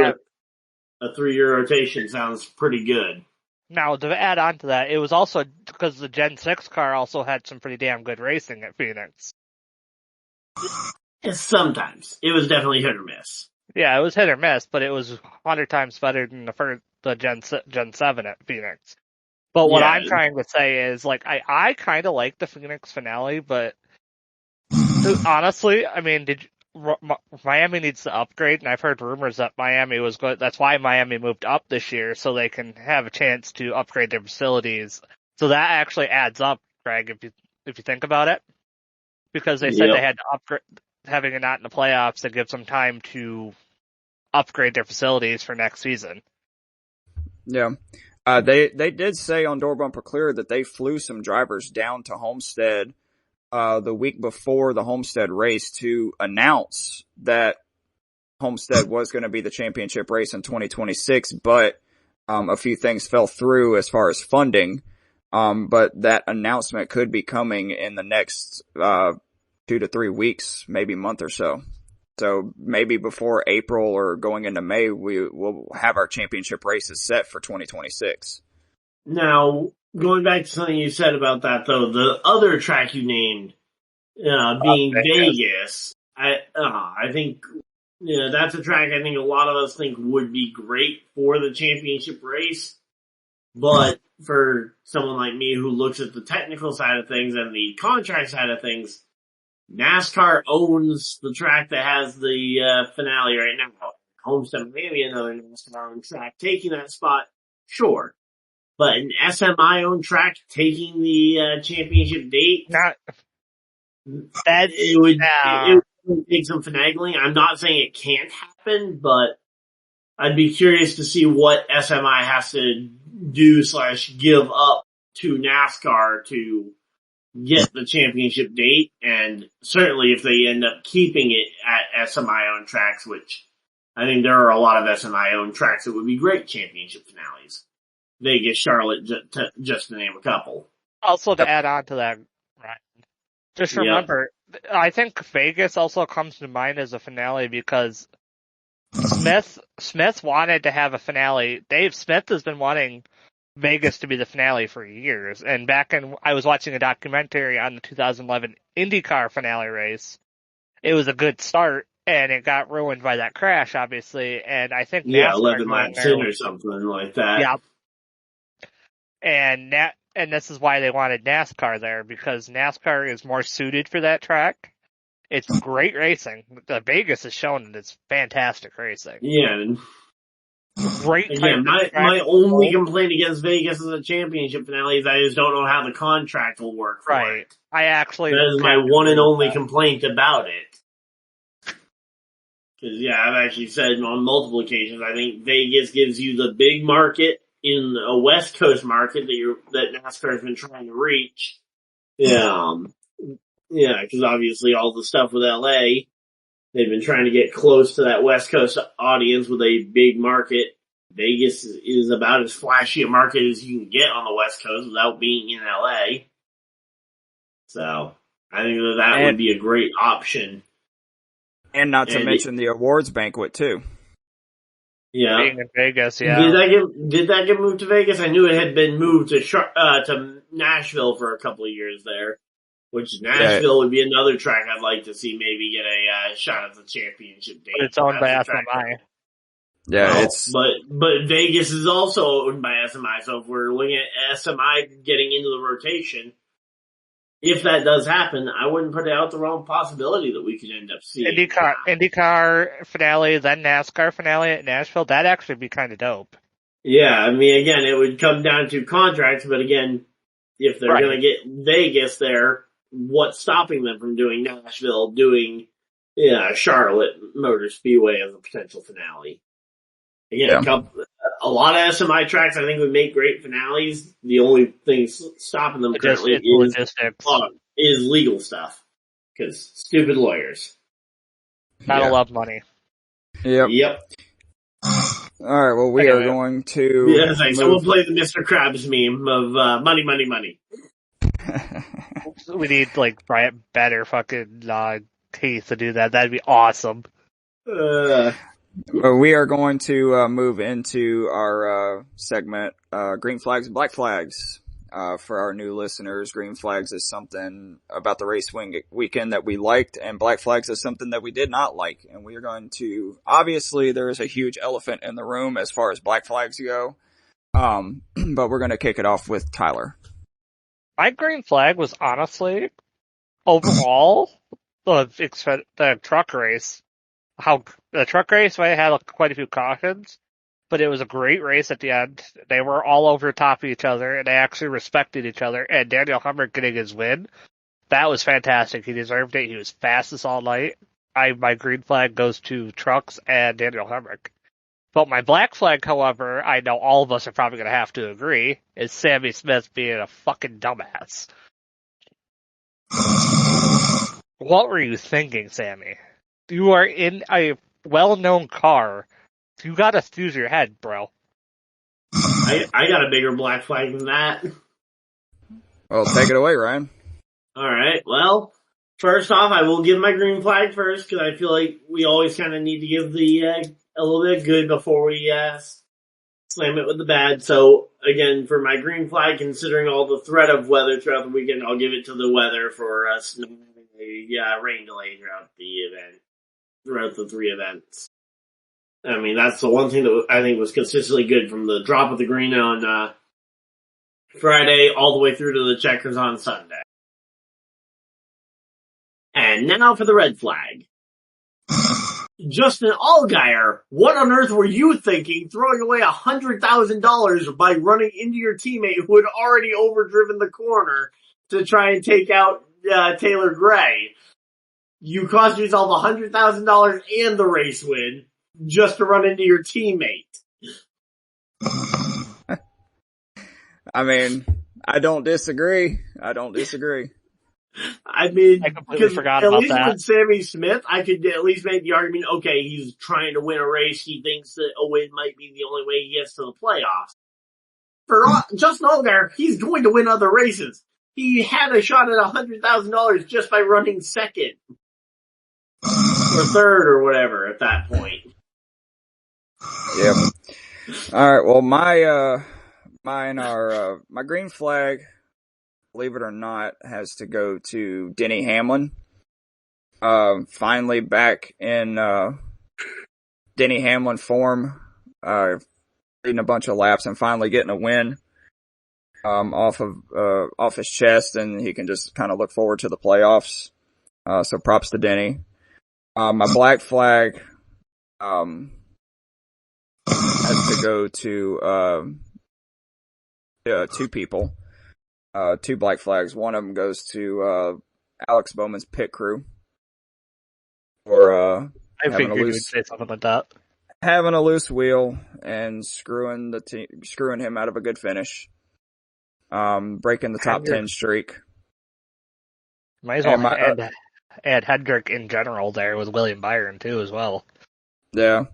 a 3-year rotation sounds pretty good. Now, to add on to that, it was also because the Gen 6 car also had some pretty damn good racing at Phoenix. Sometimes. It was definitely hit or miss. Yeah, it was hit or miss, but it was 100 times better than the Gen 7 at Phoenix. But what I'm trying to say is, like, I kind of like the Phoenix finale, but honestly, I mean, Miami needs to upgrade, and I've heard rumors that Miami was good. That's why Miami moved up this year, so they can have a chance to upgrade their facilities. So that actually adds up, Greg, if you think about it, because they said they had to upgrade, having it not in the playoffs to give some time to upgrade their facilities for next season. Yeah. They did say on Door Bumper Clear that they flew some drivers down to Homestead the week before the Homestead race to announce that Homestead was going to be the championship race in 2026, but a few things fell through as far as funding. But that announcement could be coming in the next 2 to 3 weeks, maybe month or so. So maybe before April or going into May, we will have our championship races set for 2026. Now, going back to something you said about that, though, the other track you named, being Vegas, I think, that's a track I think a lot of us think would be great for the championship race. But for someone like me who looks at the technical side of things and the contract side of things, NASCAR owns the track that has the finale right now. Homestead maybe another NASCAR-owned track taking that spot, sure. But an SMI-owned track taking the championship date, it would take some finagling. I'm not saying it can't happen, but I'd be curious to see what SMI has to do / give up to NASCAR to get the championship date, and certainly if they end up keeping it at SMI-owned tracks, which I think there are a lot of SMI-owned tracks that would be great championship finales. Vegas, Charlotte, just to name a couple. Also, to add on to that, Ryan, just remember, I think Vegas also comes to mind as a finale because Smith wanted to have a finale. Dave Smith has been wanting Vegas to be the finale for years. And I was watching a documentary on the 2011 IndyCar finale race. It was a good start, and it got ruined by that crash, obviously. And I think NASCAR 11 laps in or something like that. Yeah. And this is why they wanted NASCAR there, because NASCAR is more suited for that track. It's great racing. The Vegas has shown that it's fantastic racing. Yeah. Great. Again, my only complaint against Vegas as a championship finale is I just don't know how the contract will work for it. That is my one and only complaint about it. Because, I've actually said on multiple occasions, I think Vegas gives you the big market in a West Coast market that NASCAR has been trying to reach. Because obviously all the stuff with LA, they've been trying to get close to that West Coast audience with a big market. Vegas is about as flashy a market as you can get on the West Coast without being in LA. So, I think that would be a great option. And not to mention the awards banquet, too. Yeah. Being in Vegas, Did that get moved to Vegas? I knew it had been moved to Nashville for a couple of years there. Which Nashville would be another track I'd like to see maybe get a shot at the championship date. But it's owned by SMI. Yeah, but Vegas is also owned by SMI, so if we're looking at SMI getting into the rotation, if that does happen, I wouldn't put out the wrong possibility that we could end up seeing. IndyCar finale, then NASCAR finale at Nashville, that'd actually be kind of dope. Yeah, I mean, again, it would come down to contracts, but again, if they're going to get Vegas there, what's stopping them from doing Nashville, doing Charlotte Motor Speedway as a potential finale? Again, a lot of SMI tracks I think would make great finales. The only thing stopping them currently is legal stuff. Because stupid lawyers. Gotta love money. Yep. Alright, well we are going to... someone play the Mr. Krabs meme of money, money, money. We need better fucking teeth to do that. That'd be awesome. We are going to move into our segment, Green Flags and Black Flags. For our new listeners, Green Flags is something about the race weekend that we liked, and Black Flags is something that we did not like. And we are going to, obviously there is a huge elephant in the room as far as Black Flags go, but we're going to kick it off with Tyler. My green flag was honestly, overall, the truck race. How the truck race had quite a few cautions, but it was a great race at the end. They were all over the top of each other, and they actually respected each other. And Daniel Hemric getting his win, that was fantastic. He deserved it. He was fastest all night. My green flag goes to trucks and Daniel Hemric. But my black flag, however, I know all of us are probably going to have to agree, is Sammy Smith being a fucking dumbass. What were you thinking, Sammy? You are in a well-known car. You gotta use your head, bro. I got a bigger black flag than that. Well, take it away, Ryan. Alright, well, first off, I will give my green flag first, because I feel like we always kind of need to give the, a little bit of good before we, slam it with the bad. So, again, for my green flag, considering all the threat of weather throughout the weekend, I'll give it to the weather for us rain delay throughout the 3 events. I mean, that's the one thing that I think was consistently good from the drop of the green on, Friday all the way through to the checkers on Sunday. And now for the red flag. Justin Allgaier, what on earth were you thinking throwing away $100,000 by running into your teammate who had already overdriven the corner to try and take out Taylor Gray? You cost yourself $100,000 and the race win just to run into your teammate. I mean, I don't disagree. I mean, I completely forgot about that. At least with Sammy Smith, I could at least make the argument, okay, he's trying to win a race. He thinks that a win might be the only way he gets to the playoffs. For Justin Allgaier, he's going to win other races. He had a shot at $100,000 just by running second. Or third or whatever at that point. Yep. Alright, well my green flag, believe it or not, has to go to Denny Hamlin. Finally back in, Denny Hamlin form, leading a bunch of laps and finally getting a win, off his chest, and he can just kind of look forward to the playoffs. So props to Denny. My black flag, has to go to, 2 people. 2 black flags. One of them goes to, Alex Bowman's pit crew. For, I figured you would say something like that. Having a loose wheel and screwing him out of a good finish. Breaking the top 10 streak. Might as well add Hedrick in general there with William Byron too as well. Yeah.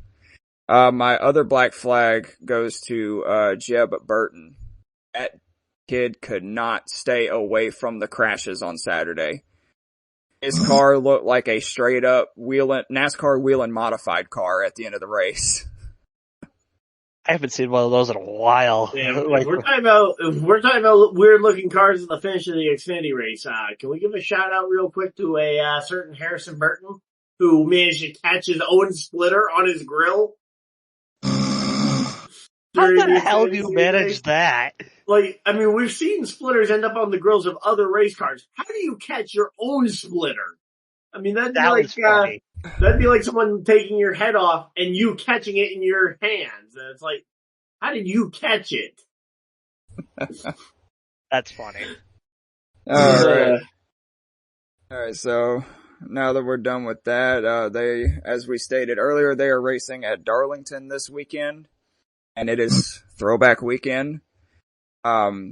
My other black flag goes to, Jeb Burton. That kid could not stay away from the crashes on Saturday. His car looked like a straight up NASCAR wheeling modified car at the end of the race. I haven't seen one of those in a while. Yeah, if we're talking about weird looking cars at the finish of the Xfinity race, can we give a shout out real quick to a certain Harrison Burton who managed to catch his own splitter on his grill? How the hell do you manage that? Like, I mean, we've seen splitters end up on the grills of other race cars. How do you catch your own splitter? I mean, that'd be like someone taking your head off and you catching it in your hands. And it's like, how did you catch it? That's funny. Alright, so now that we're done with that, as we stated earlier, they are racing at Darlington this weekend, and it is throwback weekend.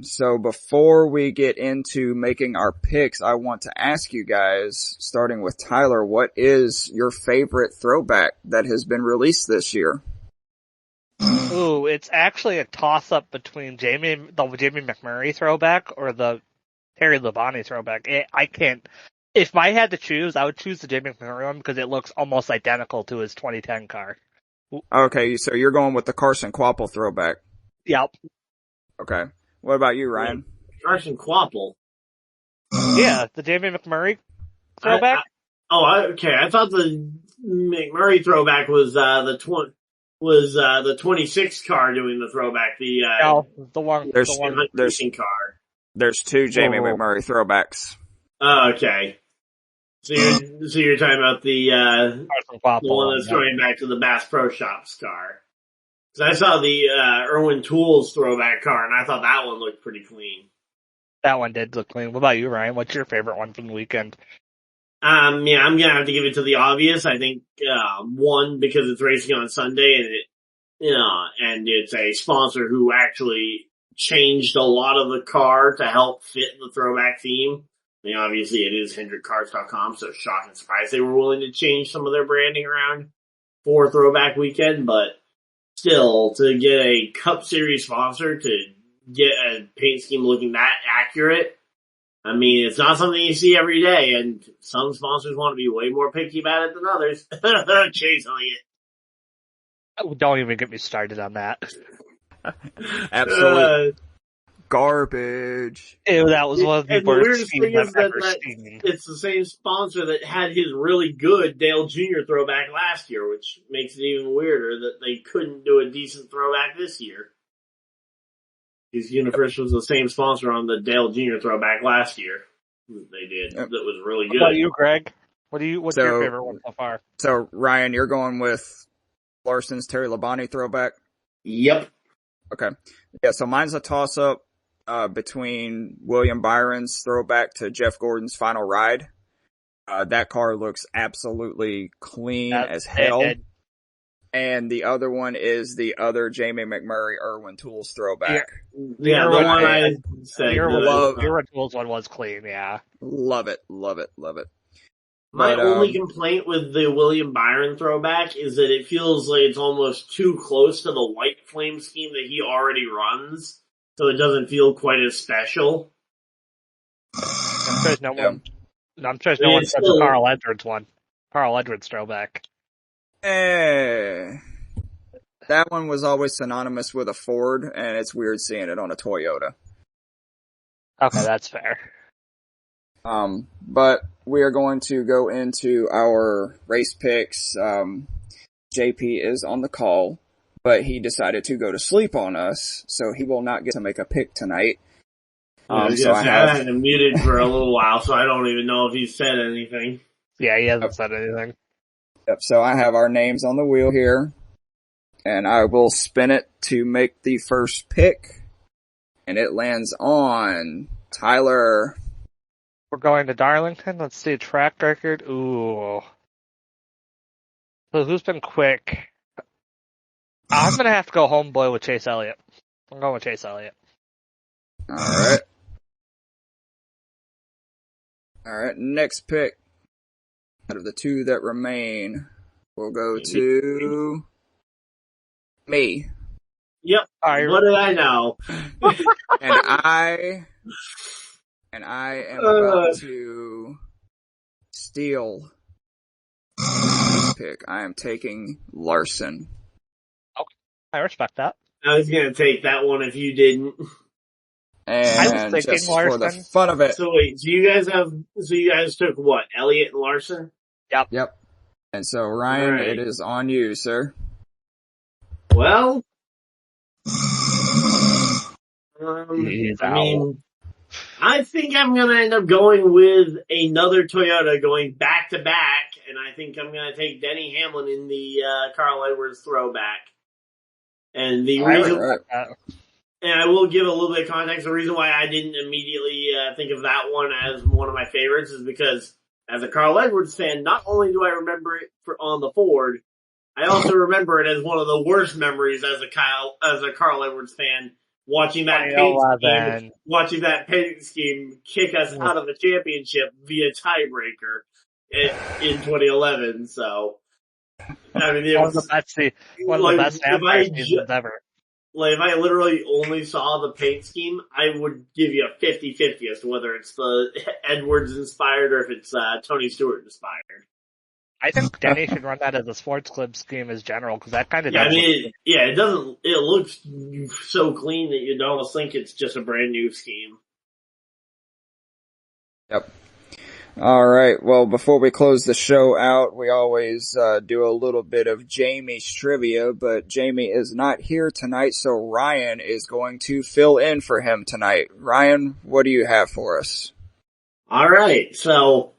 So before we get into making our picks, I want to ask you guys, starting with Tyler, what is your favorite throwback that has been released this year? Ooh, it's actually a toss-up between the Jamie McMurray throwback or the Terry Labonte throwback. If I had to choose, I would choose the Jamie McMurray one because it looks almost identical to his 2010 car. Okay, so you're going with the Carson Kvapil throwback. Yep. Okay. What about you, Ryan? Carson Kvapil. Yeah, the Jamie McMurray throwback. Okay. I thought the McMurray throwback was the 26 car doing the throwback. No, the one racing car. There's 2 Jamie McMurray throwbacks. Oh, okay. So you're talking about the one that's going back to the Bass Pro Shops car. I saw the Irwin Tools throwback car, and I thought that one looked pretty clean. That one did look clean. What about you, Ryan? What's your favorite one from the weekend? Yeah, I'm gonna have to give it to the obvious. I think one, because it's racing on Sunday, and it's a sponsor who actually changed a lot of the car to help fit the throwback theme. mean, obviously it is HendrickCars.com, so shock and surprise they were willing to change some of their branding around for Throwback Weekend, but still, to get a Cup Series sponsor to get a paint scheme looking that accurate, I mean, it's not something you see every day, and some sponsors want to be way more picky about it than others. Chase Elliott. Oh, don't even get me started on that. Absolute garbage. Ew, that was one of the And the worst weirdest schemes thing I've is that ever seen. it's the same sponsor that had his really good Dale Jr. throwback last year, which makes it even weirder that they couldn't do a decent throwback this year. Because Universe was the same sponsor on the Dale Jr. throwback last year. They did. That was really good. What about you, Greg? What's your favorite one so far? So, Ryan, you're going with Larson's Terry Labonte throwback? Yep. Okay. Yeah, so mine's a toss-up between William Byron's throwback to Jeff Gordon's Final Ride. That car looks absolutely clean as hell. And the other one is the other Jamie McMurray Irwin Tools throwback. Yeah, the one I said. The Irwin Tools one was clean, yeah. Love it, love it, love it. My only complaint with the William Byron throwback is that it feels like it's almost too close to the white flame scheme that he already runs, so it doesn't feel quite as special. I'm sure there's no one said the Carl Edwards one. Carl Edwards throwback. That one was always synonymous with a Ford, and it's weird seeing it on a Toyota. Okay, that's fair. But we are going to go into our race picks. JP is on the call, but he decided to go to sleep on us, so he will not get to make a pick tonight. I had him muted for a little while, so I don't even know if he said anything. Yeah, he hasn't said anything. Yep, so I have our names on the wheel here, and I will spin it to make the first pick, and it lands on Tyler. We're going to Darlington. Let's see, track record. Ooh. So who's been quick? I'm going to have to go homeboy with Chase Elliott. I'm going with Chase Elliott. Alright. Alright, next pick. Out of the two that remain, we'll go to me. Yep. What did I know? And I am about to steal this pick. I am taking Larson. Okay, I respect that. I was going to take that one if you didn't. And just Larson. For the fun of it. So wait, so you guys took what? Elliott and Larson? Yep. And so Ryan, It is on you, sir. Well, I think I'm going to end up going with another Toyota going back to back, and I think I'm going to take Denny Hamlin in the Carl Edwards throwback. And the reason, and I will give a little bit of context. The reason why I didn't immediately think of that one as one of my favorites is because, as a Carl Edwards fan, not only do I remember it on the Ford, I also remember it as one of the worst memories as a Carl Edwards fan. Watching that paint scheme kick us out of the championship via tiebreaker in 2011. So, I mean, it was one of the best seasons ever. Like, if I literally only saw the paint scheme, I would give you a 50-50 as to whether it's the Edwards inspired or if it's Tony Stewart inspired. I think Denny should run that as a sports clip scheme as general, because that kind of it looks so clean that you'd almost think it's just a brand new scheme. Yep. Alright, well, before we close the show out, we always do a little bit of Jamie's trivia, but Jamie is not here tonight, so Ryan is going to fill in for him tonight. Ryan, what do you have for us? Alright, so,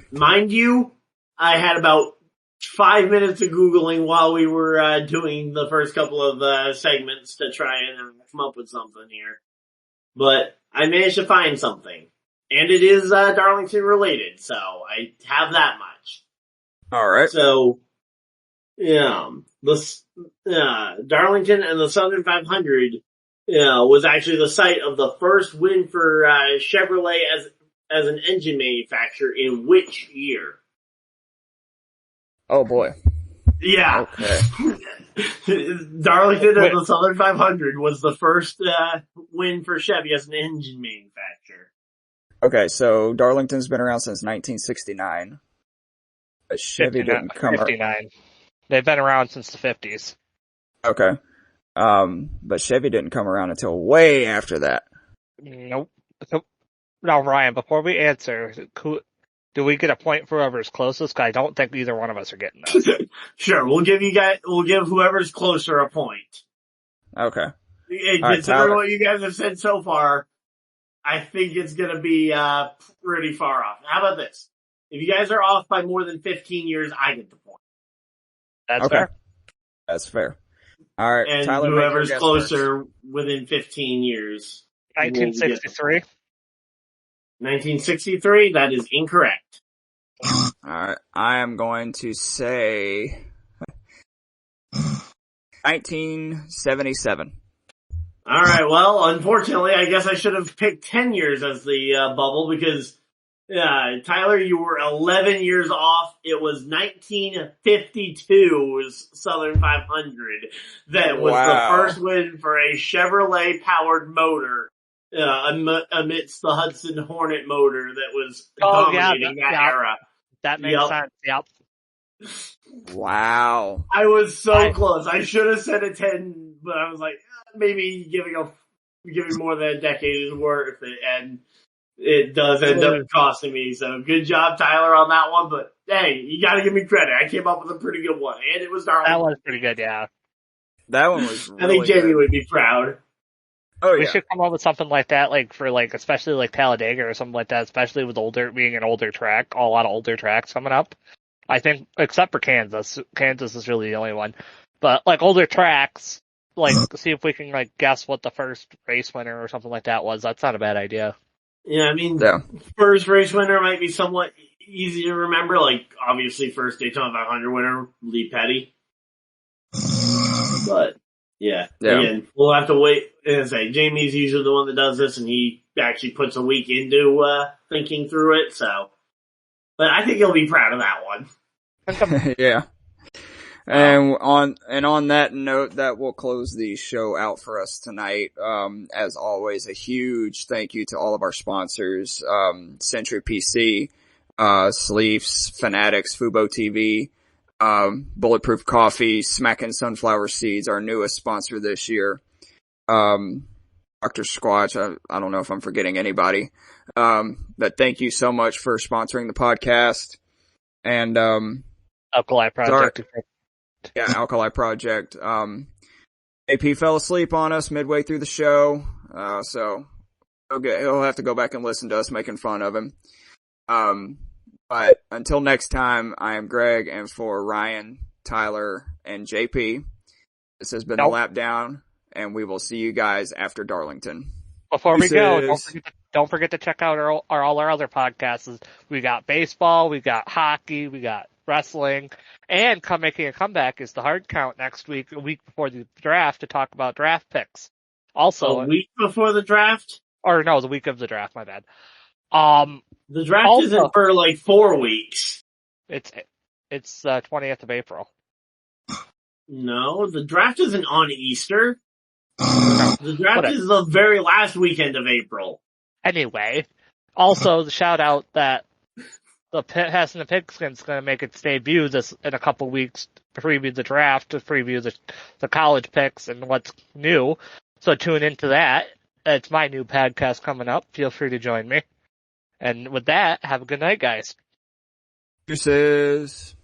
mind you, I had about 5 minutes of Googling while we were doing the first couple of segments to try and come up with something here. But I managed to find something. And it is Darlington related, so I have that much. Alright. So, Darlington and the Southern 500 was actually the site of the first win for Chevrolet as an engine manufacturer in which year? Oh boy. Yeah. Okay. Darlington at the Southern 500 was the first win for Chevy as an engine manufacturer. Okay, so Darlington's been around since 1969. But Chevy didn't come 59. They've been around since the 50s. Okay. But Chevy didn't come around until way after that. Nope. So, now, Ryan, before we answer, do we get a point for whoever's closest? 'Cause I don't think either one of us are getting this. Sure, we'll give whoever's closer a point. Okay. And All right, considering what you guys have said so far, I think it's gonna be, pretty far off. How about this? If you guys are off by more than 15 years, I get the point. That's Okay. fair. That's fair. All right, And Tyler, make your whoever's guess closer within 15 years. 1963. 1963, that is incorrect. first. All right, I am going to say 1977. Alright, well, unfortunately, I guess I should have picked 10 years as the bubble because, Tyler, you were 11 years off. It was 1952's Southern 500 that was the first win for a Chevrolet-powered motor amidst the Hudson Hornet motor that was dominating that era. That makes sense, yep. Wow. I was so close. I should have said a 10, but I was like, maybe giving more than a decade is worth it, and it does end up costing me. So good job, Tyler, on that one. But hey, you got to give me credit. I came up with a pretty good one, and it was Darlington. That was pretty good, yeah. That one was really I think Jamie good. would be proud. Oh, We yeah. should come up with something like that, especially like Talladega or something like that, especially with being an older track, a lot of older tracks coming up. I think, except for Kansas. Kansas is really the only one. But, older tracks, see if we can, guess what the first race winner or something like that was. That's not a bad idea. Yeah, I mean, Yeah. first race winner might be somewhat easy to remember. Obviously, first Daytona 500 winner, Lee Petty. But, yeah. Again, we'll have to wait. And say, Jamie's usually the one that does this, and he actually puts a week into thinking through it, so. But I think he'll be proud of that one. Yeah. And on that note, that will close the show out for us tonight. As always, a huge thank you to all of our sponsors, Century PC, Sleeves, Fanatics, Fubo TV, Bulletproof Coffee, Smackin' Sunflower Seeds, our newest sponsor this year. Dr. Squatch, I don't know if I'm forgetting anybody. But thank you so much for sponsoring the podcast. And, Alkali Project. Yeah, Alkali Project. AP fell asleep on us midway through the show, so he'll have to go back and listen to us making fun of him. But until next time, I am Greg, and for Ryan, Tyler, and JP, this has been the Lap Down, and we will see you guys after Darlington. Before we go, don't forget to check out all our other podcasts. We got baseball, we got hockey, we got wrestling, and making a comeback is the Hard Count next week, a week before the draft, to talk about draft picks. Also, a week before the draft? Or no, the week of the draft, my bad. The draft isn't for 4 weeks. It's 20th of April. No, the draft isn't on Easter. The draft is the very last weekend of April. Anyway, also the shout out that the Hess and the Pigskin's going to make its debut in a couple weeks to preview the draft, to preview the college picks and what's new. So tune into that. It's my new podcast coming up. Feel free to join me. And with that, have a good night, guys. Deuces.